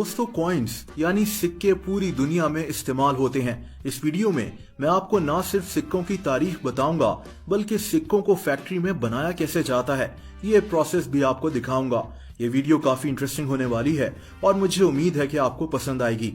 दोस्तों कॉइन्स यानी सिक्के पूरी दुनिया में इस्तेमाल होते हैं। इस वीडियो में मैं आपको न सिर्फ सिक्कों की तारीख बताऊंगा बल्कि सिक्कों को फैक्ट्री में बनाया कैसे जाता है ये प्रोसेस भी आपको दिखाऊंगा। ये वीडियो काफी इंटरेस्टिंग होने वाली है और मुझे उम्मीद है कि आपको पसंद आएगी।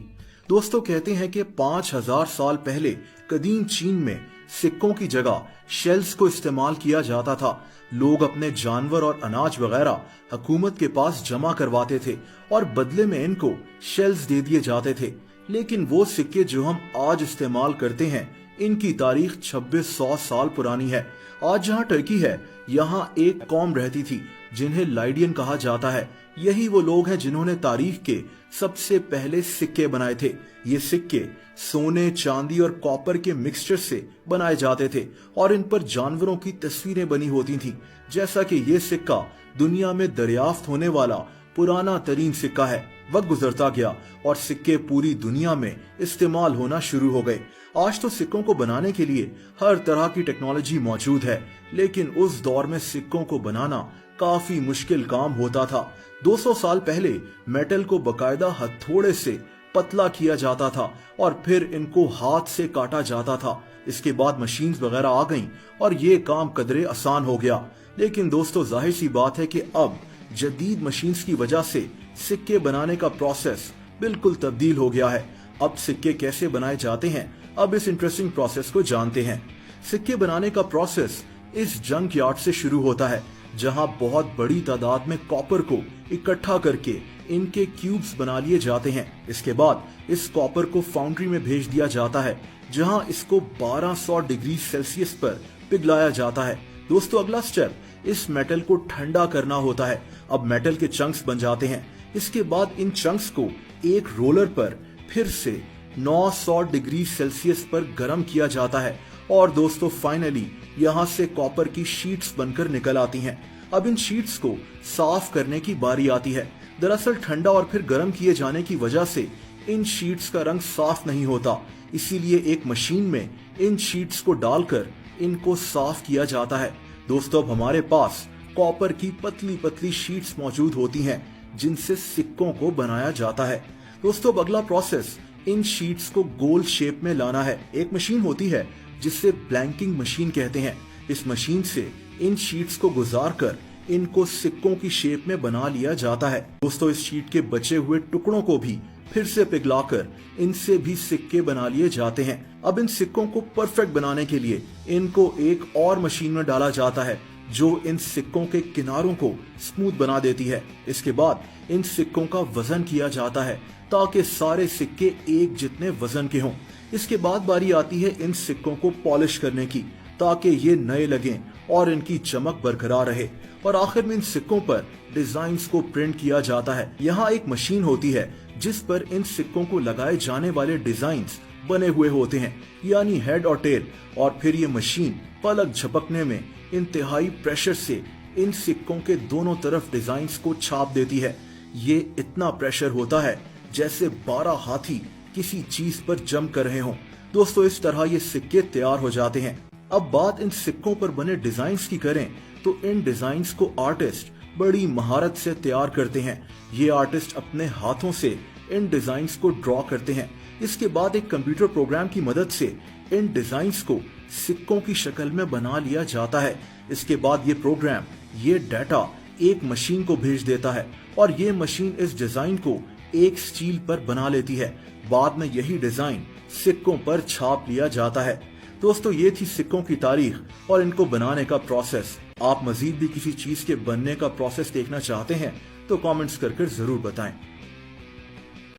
दोस्तों कहते हैं कि 5000 साल पहले कदीम चीन में सिक्कों की जगह शेल्स को इस्तेमाल किया जाता था। लोग अपने जानवर और अनाज वगैरह हुकूमत के पास जमा करवाते थे और बदले में इनको शेल्स दे दिए जाते थे। लेकिन वो सिक्के जो हम आज इस्तेमाल करते हैं इनकी तारीख 2600 साल पुरानी है। आज जहाँ टर्की है यहाँ एक कौम रहती थी जिन्हें लाइडियन कहा जाता है। यही वो लोग हैं जिन्होंने तारीख के सबसे पहले सिक्के बनाए थे। ये सिक्के सोने, चांदी और कॉपर के मिक्सचर से बनाए जाते थे और इन पर जानवरों की तस्वीरें बनी होती थीं। जैसा कि ये सिक्का दुनिया में दरियाफ्त होने वाला पुराना तरीन सिक्का है। वक्त गुजरता गया और सिक्के पूरी दुनिया में इस्तेमाल होना शुरू हो गए। आज तो सिक्कों को बनाने के लिए हर तरह की टेक्नोलॉजी मौजूद है, लेकिन उस दौर में सिक्कों को बनाना काफी मुश्किल काम होता था। 200 साल पहले मेटल को बकायदा हथौड़े से पतला किया जाता था और फिर इनको हाथ से काटा जाता था। इसके बाद मशीन्स वगैरह आ गईं और ये काम कदरे आसान हो गया। लेकिन दोस्तों जाहिर सी बात है कि अब जदीद मशीन्स की वजह से सिक्के बनाने का प्रोसेस बिल्कुल तब्दील हो गया है। अब सिक्के कैसे बनाए जाते हैं, अब इस इंटरेस्टिंग प्रोसेस को जानते हैं। सिक्के बनाने का प्रोसेस इस जंक यार्ड से शुरू होता है जहां बहुत बड़ी तादाद में कॉपर को इकट्ठा करके इनके क्यूब्स बना लिए जाते हैं। इसके बाद इस कॉपर को फाउंड्री में भेज दिया जाता है जहां इसको 1200 डिग्री सेल्सियस पर पिघलाया जाता है। दोस्तों अगला स्टेप इस मेटल को ठंडा करना होता है। अब मेटल के चंक्स बन जाते हैं। इसके बाद इन चंक्स को एक रोलर पर फिर से 900 डिग्री सेल्सियस पर गर्म किया जाता है और दोस्तों फाइनली यहाँ से कॉपर की शीट्स बनकर निकल आती हैं। अब इन शीट्स को साफ करने की बारी आती है। दरअसल ठंडा और फिर गर्म किए जाने की वजह से इन शीट्स का रंग साफ नहीं होता, इसीलिए एक मशीन में इन शीट्स को डालकर इनको साफ किया जाता है। दोस्तों अब हमारे पास कॉपर की पतली पतली शीट्स मौजूद होती हैं जिनसे सिक्कों को बनाया जाता है। दोस्तों अब अगला प्रोसेस इन शीट्स को गोल शेप में लाना है। एक मशीन होती है जिसे ब्लैंकिंग मशीन कहते हैं। इस मशीन से इन शीट्स को गुजार कर इनको सिक्कों की शेप में बना लिया जाता है। दोस्तों इस शीट के बचे हुए टुकड़ों को भी फिर से पिघलाकर इनसे भी सिक्के बना लिए जाते हैं। अब इन सिक्कों को परफेक्ट बनाने के लिए इनको एक और मशीन में डाला जाता है जो इन सिक्कों के किनारों को स्मूथ बना देती है। इसके बाद इन सिक्कों का वजन किया जाता है ताकि सारे सिक्के एक जितने वजन के हों। इसके बाद बारी आती है इन सिक्कों को पॉलिश करने की ताकि ये नए लगें और इनकी चमक बरकरार रहे। और आखिर में इन सिक्कों पर डिजाइन्स को प्रिंट किया जाता है। यहाँ एक मशीन होती है जिस पर इन सिक्कों को लगाए जाने वाले डिजाइन्स बने हुए होते हैं, यानी हेड और टेल। और फिर ये मशीन पलक झपकने में इंतहाई प्रेशर से इन सिक्कों के दोनों तरफ डिजाइन्स को छाप देती है। ये इतना प्रेशर होता है जैसे 12 हाथी किसी चीज पर जम कर रहे हों। दोस्तों इस तरह ये सिक्के तैयार हो जाते हैं। अब बात इन सिक्कों पर बने डिजाइन्स की करें तो इन डिजाइन्स को आर्टिस्ट बड़ी महारत से तैयार करते हैं। ये आर्टिस्ट अपने हाथों से इन डिजाइन्स को ड्रॉ करते हैं। इसके बाद एक कंप्यूटर प्रोग्राम की मदद से इन डिजाइन्स को सिक्कों की शक्ल में बना लिया जाता है। इसके बाद ये प्रोग्राम ये डाटा एक मशीन को भेज देता है और ये मशीन इस डिजाइन को एक स्टील पर बना लेती है। बाद में यही डिजाइन सिक्कों पर छाप लिया जाता है। दोस्तों ये थी सिक्कों की तारीख और इनको बनाने का प्रोसेस। आप मजीद भी किसी चीज के बनने का प्रोसेस देखना चाहते हैं तो कमेंट्स कर जरूर बताएं।